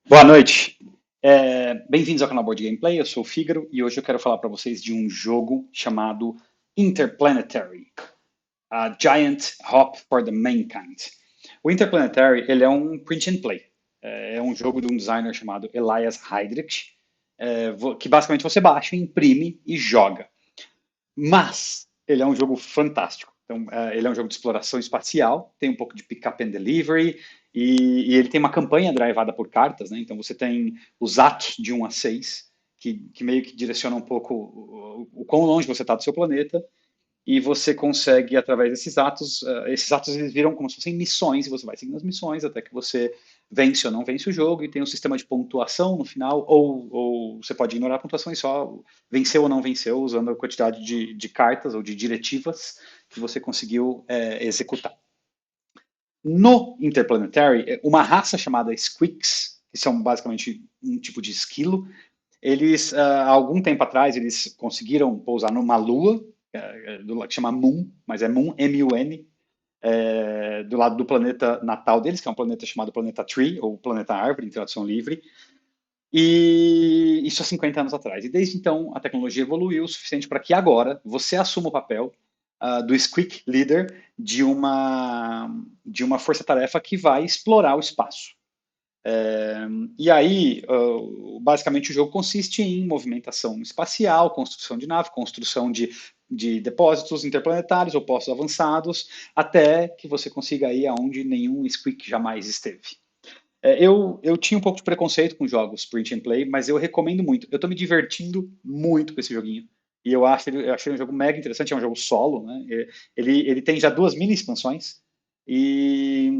Boa noite. Bem-vindos ao canal Board Gameplay, eu sou o Fígaro e hoje eu quero falar para vocês de um jogo chamado Interplanetary, a Giant Hop for the Mankind. O Interplanetary ele é um print and play, é um jogo de um designer chamado Elias Heydrich, que basicamente você baixa, imprime e joga. Mas ele é um jogo fantástico. Então, ele é um jogo de exploração espacial, tem um pouco de pick-up and delivery, e ele tem uma campanha drivada por cartas, né? Então você tem os atos de 1 a 6, que meio que direcionam um pouco o quão longe você está do seu planeta, e você consegue, através esses atos eles viram como se fossem missões, e você vai seguindo as missões até que você vence ou não vence o jogo, e tem um sistema de pontuação no final, ou você pode ignorar a pontuação e só venceu ou não venceu, usando a quantidade de cartas ou de diretivas que você conseguiu executar. No Interplanetary, uma raça chamada Squeaks, que são basicamente um tipo de esquilo, eles, há algum tempo atrás, eles conseguiram pousar numa lua, que chama Moon, mas é Moon, M-U-N, do lado do planeta natal deles, que é um planeta chamado Planeta Tree, ou Planeta Árvore, em tradução livre, e isso há 50 anos atrás. E desde então, a tecnologia evoluiu o suficiente para que agora você assuma o papel do Squeak Leader de uma força-tarefa que vai explorar o espaço. E aí, basicamente, o jogo consiste em movimentação espacial, construção de nave, construção de depósitos interplanetários ou postos avançados, até que você consiga ir aonde nenhum Squeak jamais esteve. Eu tinha um pouco de preconceito com jogos print and play, mas eu recomendo muito. Eu estou me divertindo muito com esse joguinho. E eu achei um jogo mega interessante, é um jogo solo, né? Ele tem já 2 mini expansões, e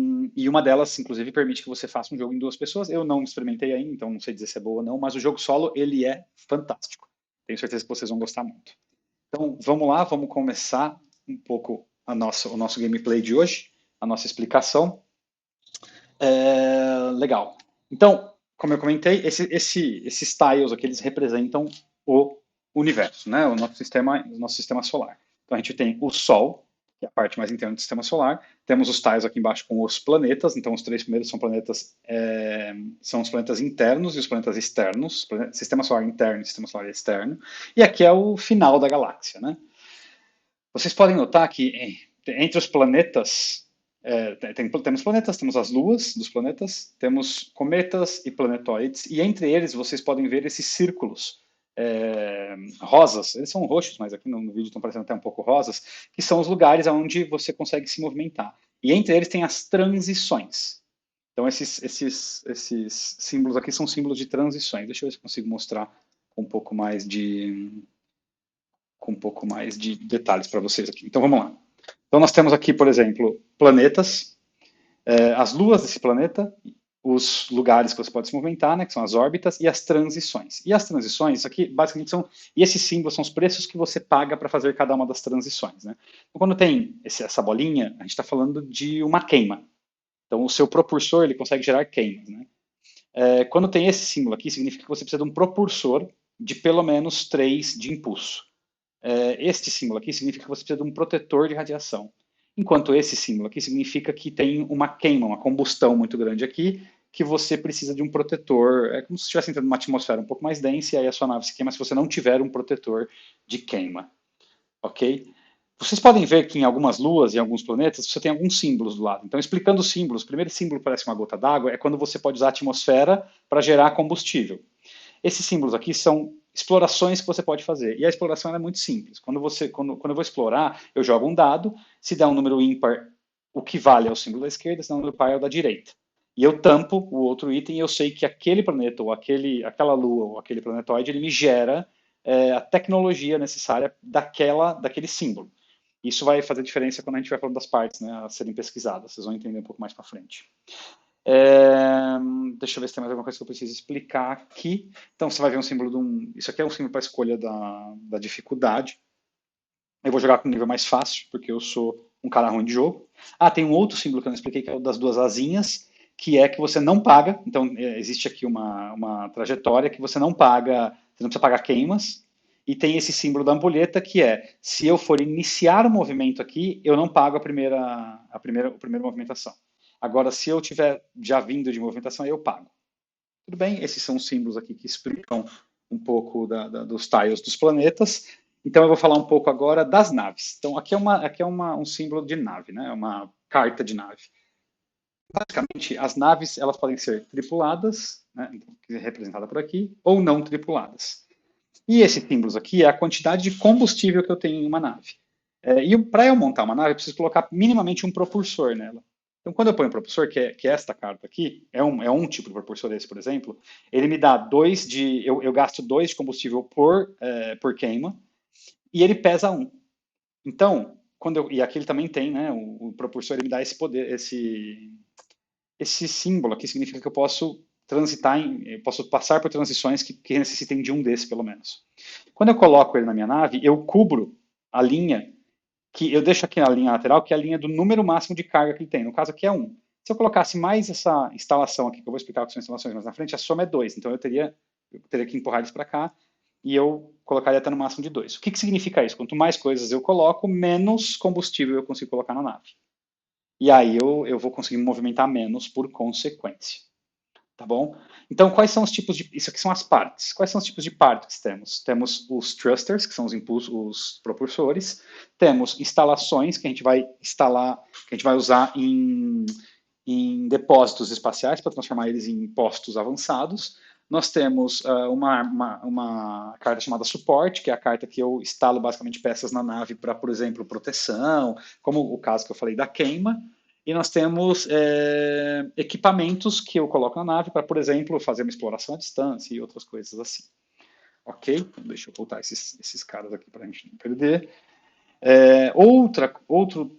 uma delas, inclusive, permite que você faça um jogo em 2 pessoas. Eu não experimentei ainda, então não sei dizer se é boa ou não, mas o jogo solo, ele é fantástico. Tenho certeza que vocês vão gostar muito. Então, vamos lá, vamos começar um pouco o nosso gameplay de hoje, a nossa explicação. Legal. Então, como eu comentei, esses tiles aqui, eles representam o universo, né? O nosso sistema solar. Então, a gente tem o Sol, que é a parte mais interna do sistema solar. Temos os tiles aqui embaixo com os planetas. Então, os 3 primeiros são os planetas internos e os planetas externos. Sistema solar interno e sistema solar externo. E aqui é o final da galáxia, né? Vocês podem notar que entre os planetas, temos planetas, temos as luas dos planetas, temos cometas e planetoides, e entre eles vocês podem ver esses círculos rosas, eles são roxos, mas aqui no vídeo estão parecendo até um pouco rosas, que são os lugares onde você consegue se movimentar. E entre eles tem as transições. Então esses símbolos aqui são símbolos de transições. Deixa eu ver se eu consigo mostrar com um pouco mais de detalhes para vocês aqui. Então vamos lá. Então nós temos aqui, por exemplo, planetas, as luas desse planeta, os lugares que você pode se movimentar, né, que são as órbitas, e as transições. E as transições, isso aqui basicamente são, e esses símbolos são os preços que você paga para fazer cada uma das transições. Né? Então, quando tem essa bolinha, a gente está falando de uma queima. Então o seu propulsor ele consegue gerar queimas. Né? Quando tem esse símbolo aqui, significa que você precisa de um propulsor de pelo menos 3 de impulso. Este símbolo aqui significa que você precisa de um protetor de radiação. Enquanto esse símbolo aqui significa que tem uma queima, uma combustão muito grande aqui, que você precisa de um protetor. É como se estivesse entrando numa atmosfera um pouco mais densa e aí a sua nave se queima se você não tiver um protetor de queima. Ok? Vocês podem ver que em algumas luas e em alguns planetas você tem alguns símbolos do lado. Então, explicando os símbolos, o primeiro símbolo parece uma gota d'água, é quando você pode usar a atmosfera para gerar combustível. Esses símbolos aqui são explorações que você pode fazer. E a exploração é muito simples. Quando eu vou explorar, eu jogo um dado, se der um número ímpar, o que vale é o símbolo da esquerda, se der um número par é o da direita. E eu tampo o outro item e eu sei que aquele planeta, ou aquela lua, ou aquele planetoide, ele me gera a tecnologia necessária daquele símbolo. Isso vai fazer diferença quando a gente vai falando das partes, né, a serem pesquisadas. Vocês vão entender um pouco mais para frente. É, deixa eu ver se tem mais alguma coisa que eu preciso explicar aqui. Então, você vai ver um símbolo de um. Isso aqui é um símbolo para a escolha da dificuldade. Eu vou jogar com um nível mais fácil, porque eu sou um cara ruim de jogo. Ah, tem um outro símbolo que eu não expliquei, que é o das 2 asinhas, que é que você não paga. Então, existe aqui uma trajetória que você não paga, você não precisa pagar queimas. E tem esse símbolo da ampulheta, que é, se eu for iniciar o movimento aqui, eu não pago a primeira movimentação. Agora, se eu tiver já vindo de movimentação, aí eu pago. Tudo bem, esses são os símbolos aqui que explicam um pouco dos tiles dos planetas. Então eu vou falar um pouco agora das naves. Então aqui é um símbolo de nave, né? Uma carta de nave. Basicamente, as naves elas podem ser tripuladas, né? Então, que é representada por aqui, ou não tripuladas. E esses símbolos aqui é a quantidade de combustível que eu tenho em uma nave. E para eu montar uma nave, eu preciso colocar minimamente um propulsor nela. Então, quando eu ponho um propulsor, que é esta carta aqui, é um tipo de propulsor desse, por exemplo, ele me dá eu gasto 2 de combustível por queima, e ele pesa 1. Então, e aqui ele também tem, né, o propulsor, ele me dá esse poder, esse símbolo aqui significa que eu posso eu posso passar por transições que necessitem de um desses, pelo menos. Quando eu coloco ele na minha nave, eu cubro a linha que eu deixo aqui na linha lateral, que é a linha do número máximo de carga que ele tem. No caso aqui é 1. Se eu colocasse mais essa instalação aqui, que eu vou explicar o que são instalações mais na frente, a soma é 2. Então eu teria que empurrar eles para cá e eu colocaria até no máximo de 2. O que significa isso? Quanto mais coisas eu coloco, menos combustível eu consigo colocar na nave. E aí eu vou conseguir me movimentar menos por consequência. Tá bom? Então, quais são os tipos de. Isso aqui são as partes. Quais são os tipos de partes que temos? Temos os thrusters, que são os propulsores. Temos instalações que a gente vai instalar, que a gente vai usar em depósitos espaciais para transformar eles em postos avançados. Nós temos uma carta chamada suporte, que é a carta que eu instalo basicamente peças na nave para, por exemplo, proteção, como o caso que eu falei da queima. E nós temos equipamentos que eu coloco na nave para, por exemplo, fazer uma exploração à distância e outras coisas assim. Ok? Então, deixa eu voltar esses caras aqui para a gente não perder. Outro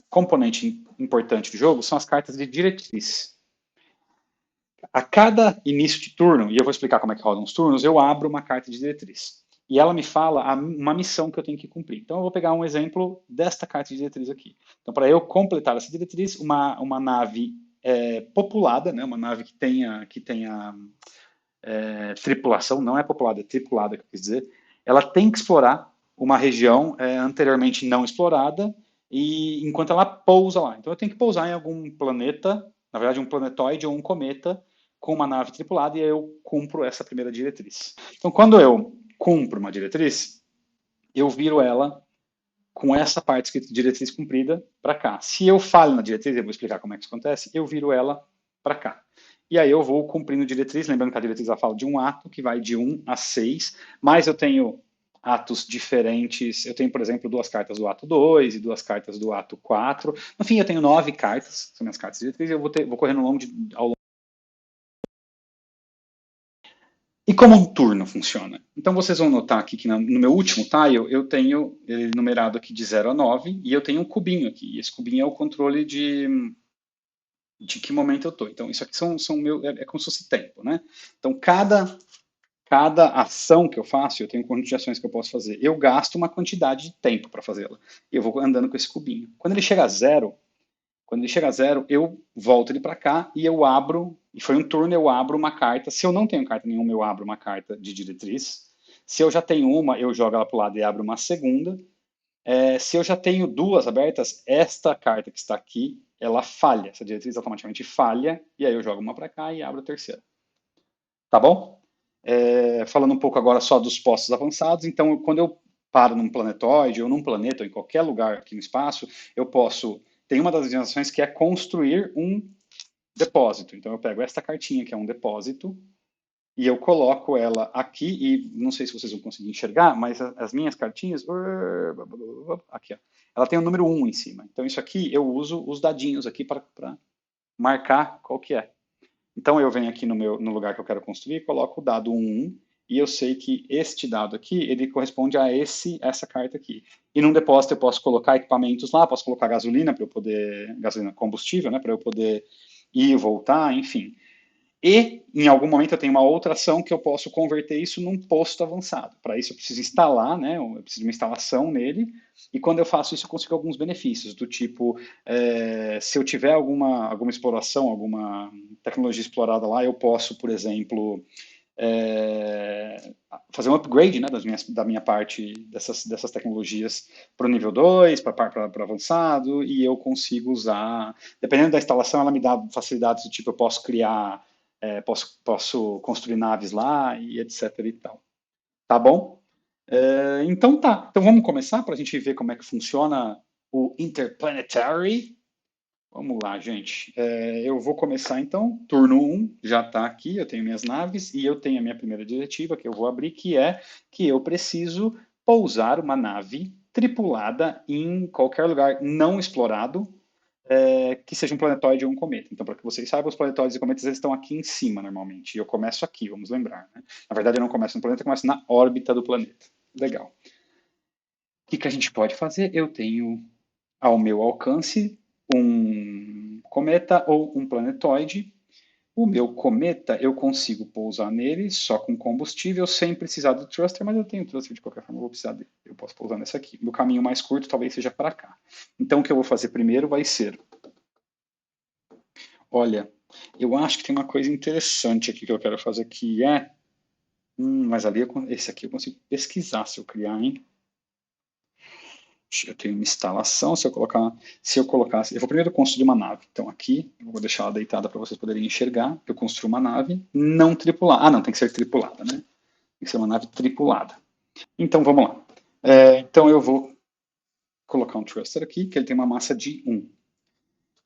componente importante do jogo são as cartas de diretriz. A cada início de turno, e eu vou explicar como é que rodam os turnos, eu abro uma carta de diretriz. E ela me fala uma missão que eu tenho que cumprir. Então eu vou pegar um exemplo desta carta de diretriz aqui. Então, para eu completar essa diretriz, uma nave populada, né, uma nave que tenha tripulação, não é populada, é tripulada, que eu quis dizer, ela tem que explorar uma região anteriormente não explorada, e enquanto ela pousa lá. Então eu tenho que pousar em algum planeta, na verdade um planetoide ou um cometa, com uma nave tripulada, e aí eu cumpro essa primeira diretriz. Então quando eu cumpro uma diretriz, eu viro ela com essa parte escrita diretriz cumprida para cá. Se eu falho na diretriz, eu vou explicar como é que isso acontece, eu viro ela para cá. E aí eu vou cumprindo diretriz, lembrando que a diretriz ela fala de um ato, que vai de 1 a 6, mas eu tenho atos diferentes. Eu tenho, por exemplo, 2 cartas do ato 2 e 2 cartas do ato 4. No fim, eu tenho 9 cartas, são minhas cartas de diretriz, e eu vou correndo ao longo. E como um turno funciona? Então vocês vão notar aqui que no meu último tile eu tenho ele numerado aqui de 0 a 9 e eu tenho um cubinho aqui. E esse cubinho é o controle de que momento eu estou. Então isso aqui é como se fosse tempo, né? Então cada ação que eu faço, eu tenho um conjunto de ações que eu posso fazer. Eu gasto uma quantidade de tempo para fazê-la. E eu vou andando com esse cubinho. Quando ele chega a 0, eu volto ele para cá e eu abro, e foi um turno, eu abro uma carta. Se eu não tenho carta nenhuma, eu abro uma carta de diretriz. Se eu já tenho uma, eu jogo ela para o lado e abro uma segunda. Se eu já tenho 2 abertas, esta carta que está aqui, ela falha. Essa diretriz automaticamente falha, e aí eu jogo uma para cá e abro a terceira. Tá bom? Falando um pouco agora só dos postos avançados, então quando eu paro num planetóide ou num planeta ou em qualquer lugar aqui no espaço, eu posso. Tem uma das ações que é construir um depósito. Então eu pego esta cartinha que é um depósito e eu coloco ela aqui e não sei se vocês vão conseguir enxergar, mas as minhas cartinhas aqui, ó, ela tem o número 1 em cima. Então isso aqui eu uso os dadinhos aqui para marcar qual que é. Então eu venho aqui no lugar que eu quero construir, coloco o dado 1 e eu sei que este dado aqui, ele corresponde a essa carta aqui. E num depósito eu posso colocar equipamentos lá, posso colocar gasolina para eu poder, gasolina, combustível, né, para eu poder ir e voltar, enfim. E em algum momento eu tenho uma outra ação que eu posso converter isso num posto avançado. Para isso eu preciso instalar, né, eu preciso de uma instalação nele, e quando eu faço isso eu consigo alguns benefícios, do tipo, se eu tiver alguma exploração, alguma tecnologia explorada lá, eu posso, por exemplo, fazer um upgrade, né, da minha parte dessas tecnologias para o nível 2, para avançado, e eu consigo usar, dependendo da instalação, ela me dá facilidades do tipo, eu posso criar posso construir naves lá e etc e tal. Tá bom? Então tá. Então vamos começar para a gente ver como é que funciona o Interplanetary. Vamos lá, gente. Eu vou começar então. Turno 1 já está aqui, eu tenho minhas naves e eu tenho a minha primeira diretiva que eu vou abrir, que é que eu preciso pousar uma nave tripulada em qualquer lugar não explorado, que seja um planetóide ou um cometa. Então, para que vocês saibam, os planetóides e cometas eles estão aqui em cima normalmente. E eu começo aqui, vamos lembrar. Né? Na verdade, eu não começo no planeta, eu começo na órbita do planeta. Legal. O que a gente pode fazer? Eu tenho ao meu alcance um cometa ou um planetóide. O meu cometa, eu consigo pousar nele só com combustível, sem precisar do thruster, mas eu tenho thruster de qualquer forma, eu vou precisar dele. Eu posso pousar nesse aqui. O caminho mais curto talvez seja para cá. Então, o que eu vou fazer primeiro vai ser... Olha, eu acho que tem uma coisa interessante aqui que eu quero fazer, que é... mas ali, esse aqui eu consigo pesquisar se eu criar, hein? Eu tenho uma instalação, se eu colocasse, eu vou primeiro construir uma nave. Então aqui, eu vou deixar ela deitada para vocês poderem enxergar. Eu construo uma nave não tripulada. Ah, não, tem que ser tripulada, né? Tem que ser uma nave tripulada. Então vamos lá. Então eu vou colocar um thruster aqui, que ele tem uma massa de 1.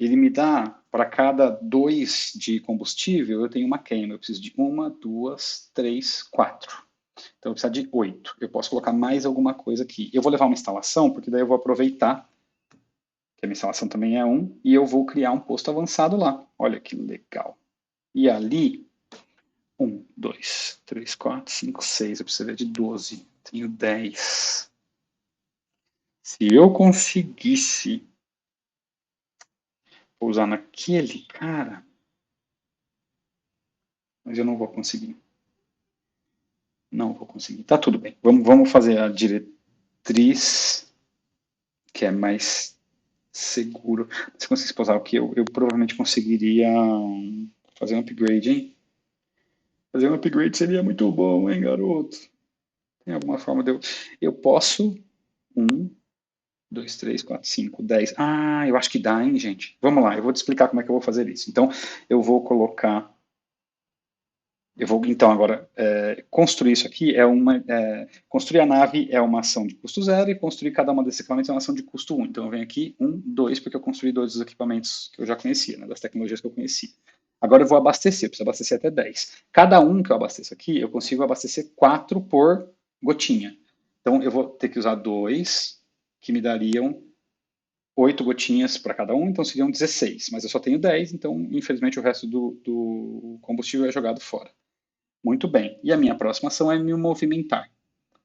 Ele me dá, para cada 2 de combustível, eu tenho uma queima. Eu preciso de 1, 2, 3, 4. Então eu preciso de 8. Eu posso colocar mais alguma coisa aqui. Eu vou levar uma instalação, porque daí eu vou aproveitar que a minha instalação também é 1, e eu vou criar um posto avançado lá. Olha que legal. E ali, 1, 2, 3, 4, 5, 6, eu precisaria de 12. Tenho 10. Se eu conseguisse pousar naquele cara, mas eu não vou conseguir. Não vou conseguir. Tá tudo bem. Vamos fazer a diretriz, que é mais seguro. Se conseguisse pousar aqui, eu provavelmente conseguiria fazer um upgrade, hein? Fazer um upgrade seria muito bom, hein, garoto? Tem alguma forma de eu posso... 1, 2, 3, 4, 5, 10. Ah, eu acho que dá, hein, gente? Vamos lá, eu vou te explicar como é que eu vou fazer isso. Então, eu vou colocar... Então, agora, construir isso aqui construir a nave é uma ação de custo 0 e construir cada uma desses equipamentos é uma ação de custo 1. Então, eu venho aqui 1, 2, porque eu construí 2 dos equipamentos que eu já conhecia, né, das tecnologias que eu conhecia. Agora eu vou abastecer, eu preciso abastecer até 10. Cada um que eu abasteço aqui, eu consigo abastecer 4 por gotinha. Então, eu vou ter que usar 2, que me dariam 8 gotinhas para cada um, então seriam 16. Mas eu só tenho 10, então, infelizmente, o resto do combustível é jogado fora. Muito bem. E a minha próxima ação é me movimentar.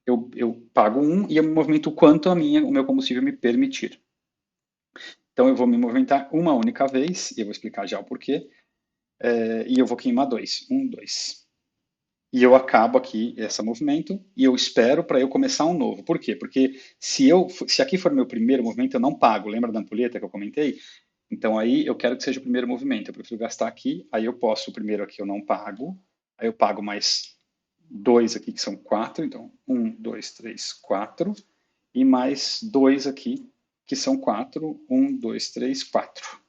Eu pago 1 e eu me movimento o quanto o meu combustível me permitir. Então, eu vou me movimentar uma única vez, e eu vou explicar já o porquê. E eu vou queimar 2. 1, 2. E eu acabo aqui esse movimento e eu espero para eu começar um novo. Por quê? Porque se aqui for meu primeiro movimento, eu não pago. Lembra da ampulheta que eu comentei? Então aí eu quero que seja o primeiro movimento. Eu prefiro gastar aqui, aí eu posso, o primeiro aqui eu não pago, aí eu pago mais 2 aqui, que são 4. Então, 1, 2, 3, 4. E mais 2 aqui, que são 4. 1, 2, 3, 4.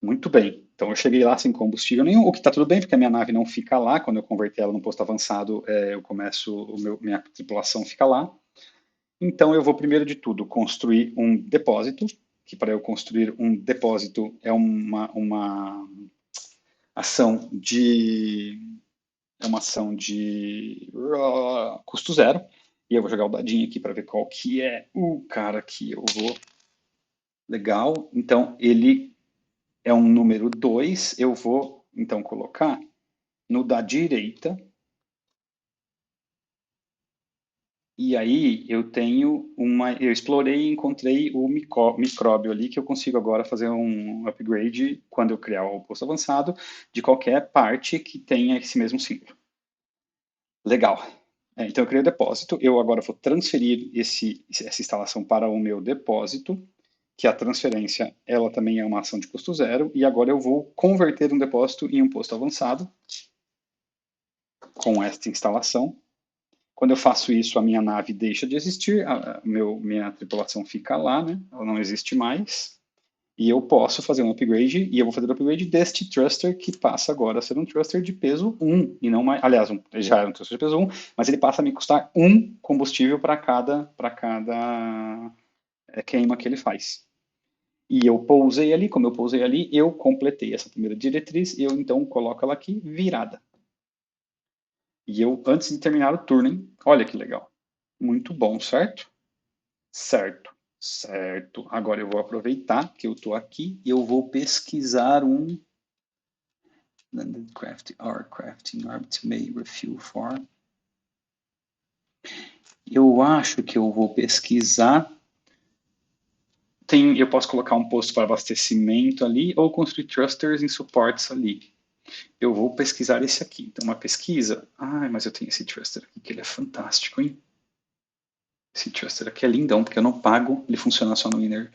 Muito bem. Então eu cheguei lá sem combustível nenhum, o que está tudo bem, porque a minha nave não fica lá. Quando eu converter ela no posto avançado, minha tripulação fica lá. Então eu vou, primeiro de tudo, construir um depósito, que para eu construir um depósito é uma ação de custo 0. E eu vou jogar o dadinho aqui para ver qual que é o cara que eu vou. Legal. Então ele é um número 2, eu vou então colocar no da direita. E aí eu explorei e encontrei o micróbio ali, que eu consigo agora fazer um upgrade quando eu criar o posto avançado de qualquer parte que tenha esse mesmo símbolo. Legal. Então eu criei o depósito, eu agora vou transferir essa instalação para o meu depósito, que a transferência ela também é uma ação de custo 0, e agora eu vou converter um depósito em um posto avançado com esta instalação. Quando eu faço isso, a minha nave deixa de existir, minha tripulação fica lá, né? Ela não existe mais. E eu posso fazer um upgrade, e eu vou fazer o upgrade deste thruster, que passa agora a ser um thruster de peso 1, e não mais, aliás, ele já era um thruster de peso 1, mas ele passa a me custar 1 combustível para cada queima que ele faz. E eu pousei ali, como eu pousei ali, eu completei essa primeira diretriz, e eu então coloco ela aqui virada. E eu, antes de terminar o turno, hein? Olha que legal. Muito bom, certo? Certo, certo. Agora eu vou aproveitar que eu estou aqui e eu vou pesquisar um Landed Craft or Crafting Orbit May Refuel for. Eu acho que eu vou pesquisar. Eu posso colocar um posto para abastecimento ali ou construir thrusters em suportes ali. Eu vou pesquisar esse aqui. Então, uma pesquisa. Ai, mas eu tenho esse thruster aqui, que ele é fantástico, hein? Esse thruster aqui é lindão, porque eu não pago. Ele funciona só no Inner,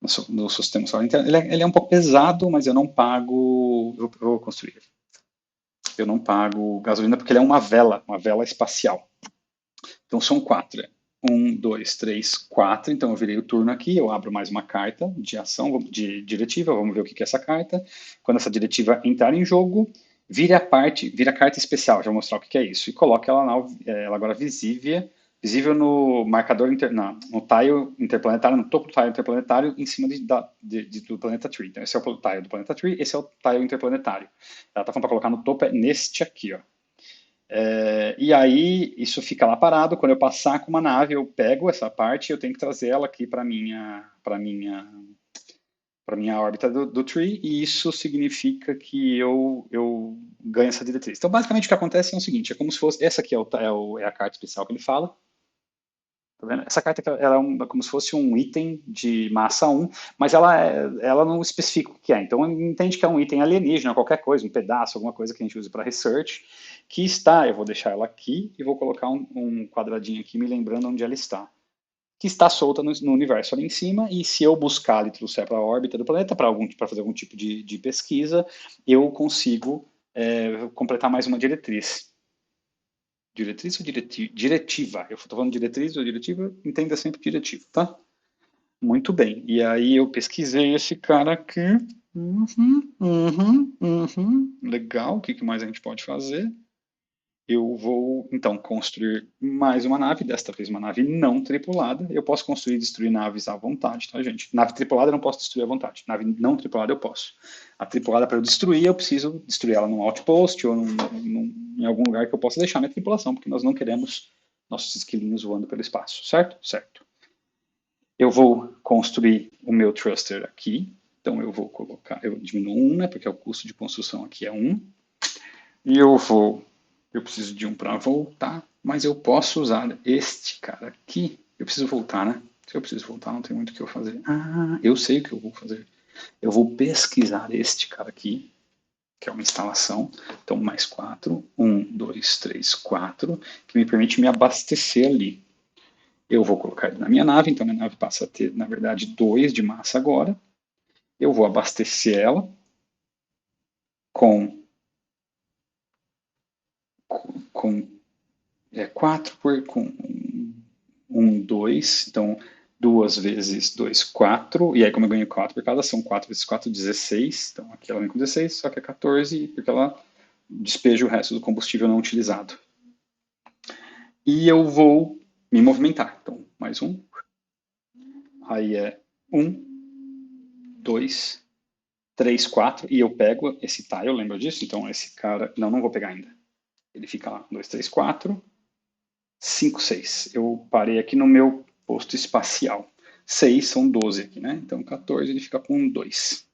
no sistema solar interno. Ele é um pouco pesado, mas eu não pago. Eu vou construir. Eu não pago gasolina porque ele é uma vela espacial. Então são 4. 1, 2, 3, 4. Então eu virei o turno aqui, eu abro mais uma carta de ação, de diretiva, vamos ver o que é essa carta. Quando essa diretiva entrar em jogo, vira a carta especial, já vou mostrar o que é isso. E coloque ela, ela agora visível no marcador, no tile interplanetário, no topo do tile interplanetário, em cima do planeta Tree. Então esse é o tile do planeta Tree, esse é o tile interplanetário. Ela está falando para colocar no topo, é neste aqui, ó. E aí isso fica lá parado. Quando eu passar com uma nave, eu pego essa parte e eu tenho que trazer ela aqui para minha órbita do tree, e isso significa que eu ganho essa diretriz. Então, basicamente, o que acontece é o seguinte: é como se fosse. Essa aqui é a carta especial que ele fala. Tá vendo? Essa carta ela é como se fosse um item de massa 1, mas ela não especifica o que é. Então, entende que é um item alienígena, qualquer coisa, um pedaço, alguma coisa que a gente usa para research, que está, eu vou deixar ela aqui e vou colocar um quadradinho aqui me lembrando onde ela está. Que está solta no universo ali em cima, e se eu buscar e trouxer para a órbita do planeta para fazer algum tipo de pesquisa, eu consigo completar mais uma diretriz. Diretriz ou diretiva? Eu estou falando diretriz ou diretiva, entenda sempre diretiva, tá? Muito bem. E aí eu pesquisei esse cara aqui. Legal. O que mais a gente pode fazer? Eu vou, então, construir mais uma nave, desta vez uma nave não tripulada. Eu posso construir e destruir naves à vontade, tá, gente? Nave tripulada eu não posso destruir à vontade. Nave não tripulada eu posso. A tripulada, para eu destruir, eu preciso destruir ela num outpost ou em algum lugar que eu possa deixar minha tripulação, porque nós não queremos nossos esquilinhos voando pelo espaço, certo? Certo. Eu vou construir o meu thruster aqui. Então eu vou colocar, eu diminuo 1, né, porque o custo de construção aqui é 1. E eu preciso de um para voltar, mas eu posso usar este cara aqui. Eu preciso voltar, né? Se eu preciso voltar, não tem muito o que eu fazer. Ah, eu sei o que eu vou fazer. Eu vou pesquisar este cara aqui, que é uma instalação. Então, mais 4. 1, 2, 3, 4, que me permite me abastecer ali. Eu vou colocar ele na minha nave, então minha nave passa a ter, na verdade, 2 de massa agora. Eu vou abastecer ela com 4 com 1, 2, então 2 vezes 2, 4, e aí como eu ganho 4 por cada, são 4 vezes 4, 16, então aqui ela vem com 16, só que é 14, porque ela despeja o resto do combustível não utilizado. E eu vou me movimentar, então mais um, aí é 1, 2, 3, 4, e eu pego esse tile, lembra disso? Então esse cara, não vou pegar ainda, ele fica lá, 2, 3, 4, 5, 6. Eu parei aqui no meu posto espacial. 6 são 12 aqui, né? Então 14 ele fica com 2.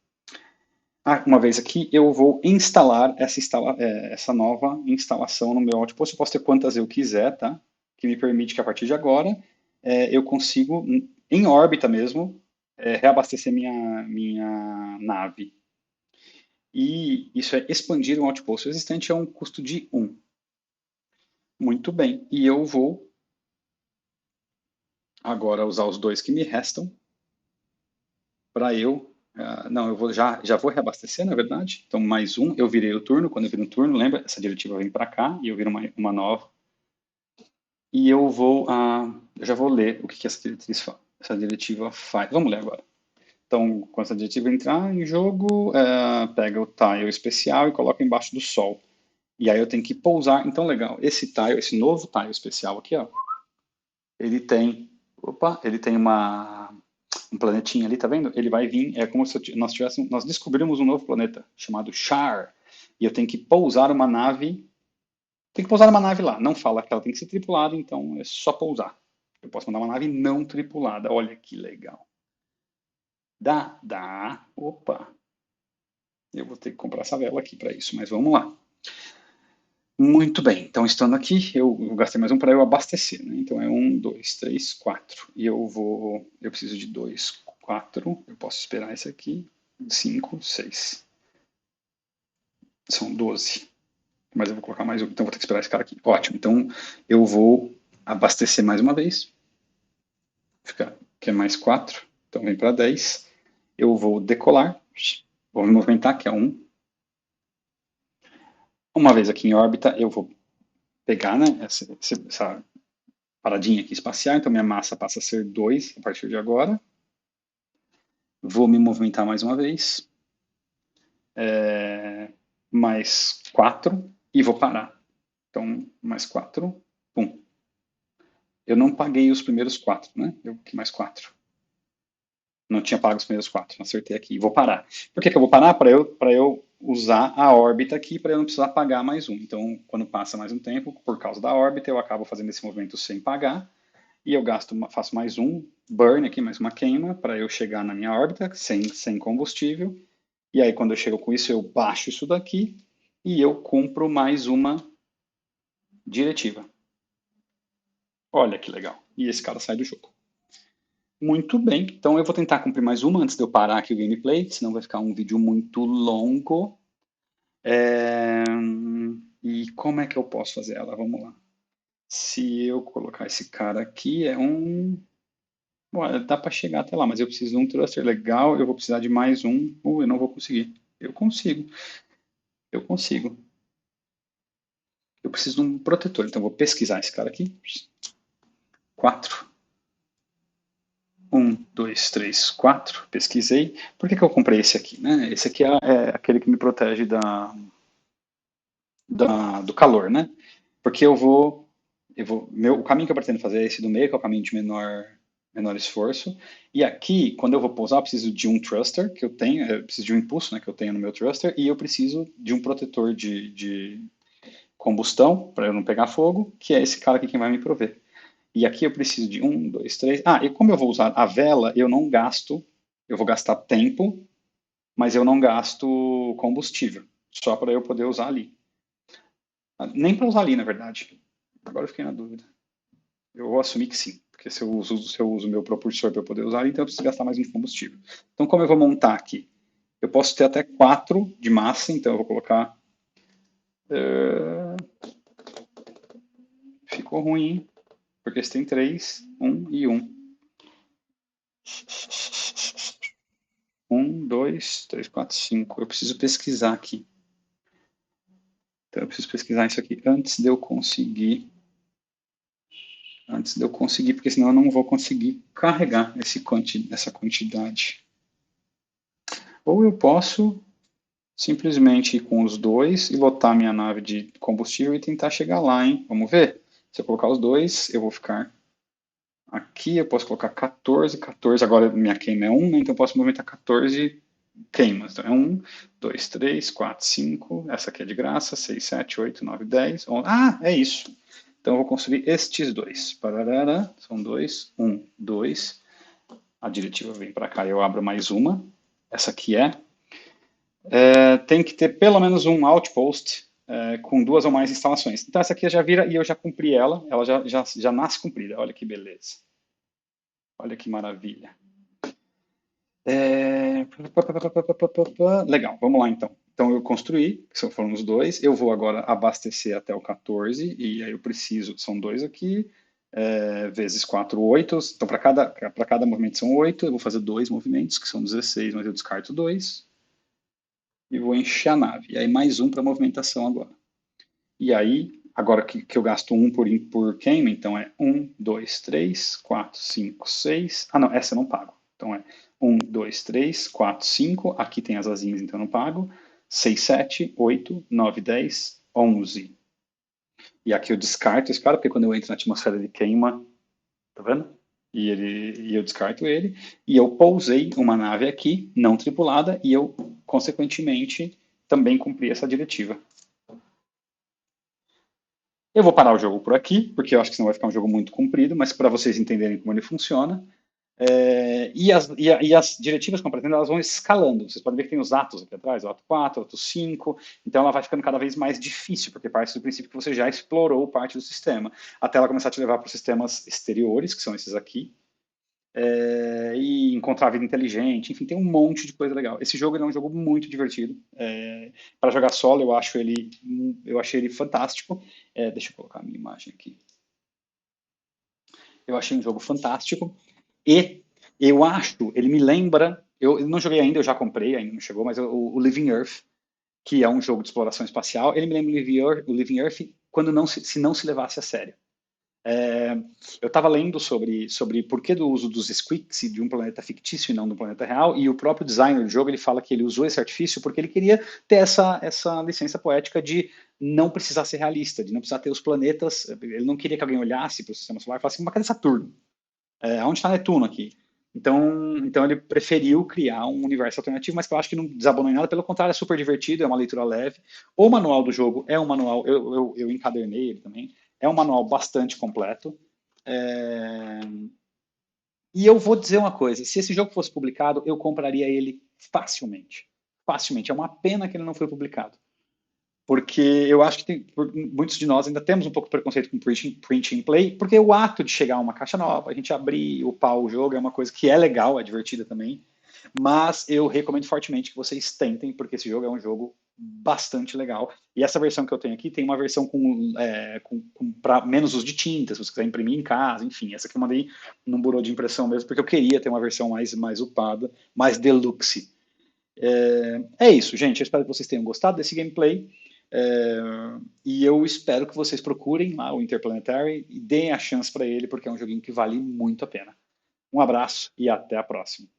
Uma vez aqui eu vou instalar essa nova instalação no meu outpost. Eu posso ter quantas eu quiser, tá? Que me permite que a partir de agora eu consigo, em órbita mesmo, reabastecer minha nave. E isso é expandir um outpost existente a um custo de 1. Muito bem. E eu vou agora usar os 2 que me restam para eu. Não, eu já vou reabastecer, na verdade. Então, mais 1, eu virei o turno. Quando eu viro um turno, lembra? Essa diretiva vem para cá e eu viro uma nova. E eu já vou ler o que essa diretiva faz. Vamos ler agora. Então, quando esse adjetivo entrar em jogo, pega o tile especial e coloca embaixo do sol. E aí eu tenho que pousar. Então, legal, esse tile, esse novo tile especial aqui, ó, ele tem, ele tem um planetinha ali, tá vendo? Ele vai vir, é como se nós descobrimos um novo planeta chamado Char. E eu tenho que pousar uma nave. Tem que pousar uma nave lá. Não fala que ela tem que ser tripulada, então é só pousar. Eu posso mandar uma nave não tripulada. Olha que legal. Dá. Opa. Eu vou ter que comprar essa vela aqui para isso, mas vamos lá. Muito bem, então estando aqui, eu gastei mais um para eu abastecer, né? Então é 1, 2, 3, 4. E eu preciso de 2, 4. Eu posso esperar esse aqui. 5, 6. São 12. Mas eu vou colocar mais um, então vou ter que esperar esse cara aqui. Ótimo, então eu vou abastecer mais uma vez. Fica, que é mais 4. Então vem para 10. Eu vou decolar. Vou me movimentar, que é 1. Uma vez aqui em órbita, eu vou pegar, né, essa paradinha aqui espacial, então minha massa passa a ser 2 a partir de agora. Vou me movimentar mais uma vez. Mais 4 e vou parar. Então, mais 4, pum. Eu não paguei os primeiros 4, né? Mais 4. Não tinha pago os primeiros 4, acertei aqui. Vou parar. Por que eu vou parar? Para eu usar a órbita aqui, para eu não precisar pagar mais um. Então, quando passa mais um tempo, por causa da órbita, eu acabo fazendo esse movimento sem pagar. E eu faço mais um burn aqui, mais uma queima, para eu chegar na minha órbita sem combustível. E aí, quando eu chego com isso, eu baixo isso daqui e eu cumpro mais uma diretiva. Olha que legal. E esse cara sai do jogo. Muito bem, então eu vou tentar cumprir mais uma antes de eu parar aqui o gameplay, senão vai ficar um vídeo muito longo. E como é que eu posso fazer ela? Vamos lá. Se eu colocar esse cara aqui, Bom, dá para chegar até lá, mas eu preciso de um thruster legal, eu vou precisar de mais um. Eu não vou conseguir. Eu consigo. Eu preciso de um protetor, então vou pesquisar esse cara aqui. 4. 1, 2, 3, 4. Pesquisei. Por que eu comprei esse aqui? Né? Esse aqui é aquele que me protege do calor, né? Porque o caminho que eu pretendo fazer é esse do meio, que é o caminho de menor esforço. E aqui, quando eu vou pousar, eu preciso de um thruster que eu tenho, eu preciso de um impulso, né, que eu tenho no meu thruster, e eu preciso de um protetor de combustão, para eu não pegar fogo, que é esse cara aqui que vai me prover. E aqui eu preciso de 1, 2, 3. E como eu vou usar a vela, eu não gasto, eu vou gastar tempo, mas eu não gasto combustível, só para eu poder usar ali. Nem para usar ali, na verdade. Agora eu fiquei na dúvida. Eu vou assumir que sim, porque se eu uso o meu propulsor para eu poder usar, então eu preciso gastar mais um combustível. Então, como eu vou montar aqui? Eu posso ter até 4 de massa, então eu vou colocar. Ficou ruim, porque você tem 3, 1 e 1. 1, 2, 3, 4, 5. Eu preciso pesquisar aqui. Então eu preciso pesquisar isso aqui antes de eu conseguir. Porque senão eu não vou conseguir carregar essa quantidade. Ou eu posso simplesmente ir com os dois e lotar minha nave de combustível e tentar chegar lá, hein? Vamos ver? Se eu colocar os dois, eu vou ficar aqui, eu posso colocar 14, agora minha queima é 1, né? Então eu posso movimentar 14 queimas. Então é 1, 2, 3, 4, 5, essa aqui é de graça, 6, 7, 8, 9, 10, 11. É isso. Então eu vou construir estes dois. Pararara, são 2, 1, 2. A diretiva vem para cá e eu abro mais uma. Essa aqui tem que ter pelo menos um outpost com 2 ou mais instalações. Então essa aqui já vira e eu já cumpri ela já nasce cumprida. Olha que beleza. Olha que maravilha. Legal, vamos lá então. Então eu construí, que foram os 2, eu vou agora abastecer até o 14, e aí eu preciso, são 2 aqui, vezes 4, 8, então para cada movimento são 8, eu vou fazer 2 movimentos, que são 16, mas eu descarto 2, e vou encher a nave. E aí mais um para movimentação agora. E aí, agora que eu gasto 1 por queima, então é 1, 2, 3, 4, 5, 6. Não, essa eu não pago. Então é 1, 2, 3, 4, 5. Aqui tem as asinhas, então eu não pago. 6, 7, 8, 9, 10, 11. E aqui eu descarto esse cara, porque quando eu entro na atmosfera ele queima, tá vendo? E eu descarto ele. E eu pousei uma nave aqui, não tripulada, e eu, consequentemente, também cumpri essa diretiva. Eu vou parar o jogo por aqui, porque eu acho que senão vai ficar um jogo muito comprido, mas para vocês entenderem como ele funciona. E as diretivas que eu apresento, elas vão escalando. Vocês podem ver que tem os atos aqui atrás, o ato 4, o ato 5. Então ela vai ficando cada vez mais difícil, porque parte do princípio que você já explorou parte do sistema, até ela começar a te levar para os sistemas exteriores, que são esses aqui, e encontrar a vida inteligente. Enfim, tem um monte de coisa legal. Esse jogo ele é um jogo muito divertido. Para jogar solo, eu achei ele fantástico. Deixa eu colocar a minha imagem aqui. Eu achei um jogo fantástico. E eu acho, ele me lembra, eu não joguei ainda, eu já comprei, ainda não chegou, mas o Living Earth, que é um jogo de exploração espacial, ele me lembra o Living Earth quando se não se levasse a sério. Eu estava lendo sobre por que do uso dos squeaks de um planeta fictício e não do planeta real, e o próprio designer do jogo ele fala que ele usou esse artifício porque ele queria ter essa licença poética de não precisar ser realista, de não precisar ter os planetas. Ele não queria que alguém olhasse para o sistema solar e falasse, mas cadê Saturno? Onde está Netuno aqui? Então ele preferiu criar um universo alternativo, mas que eu acho que não desabonou em nada, pelo contrário, é super divertido, é uma leitura leve. O manual do jogo é um manual, eu encadernei ele também, é um manual bastante completo. E eu vou dizer uma coisa, se esse jogo fosse publicado, eu compraria ele facilmente. Facilmente. É uma pena que ele não foi publicado. Porque eu acho que muitos de nós ainda temos um pouco de preconceito com print and play, porque o ato de chegar a uma caixa nova, a gente abrir, upar o jogo, é uma coisa que é legal, é divertida também, mas eu recomendo fortemente que vocês tentem, porque esse jogo é um jogo bastante legal. E essa versão que eu tenho aqui tem uma versão para menos uso de tinta, se você quiser imprimir em casa, enfim. Essa aqui eu mandei num burô de impressão mesmo, porque eu queria ter uma versão mais upada, mais deluxe. É isso, gente. Eu espero que vocês tenham gostado desse gameplay. E eu espero que vocês procurem lá o Interplanetary e deem a chance para ele, porque é um joguinho que vale muito a pena. Um abraço e até a próxima.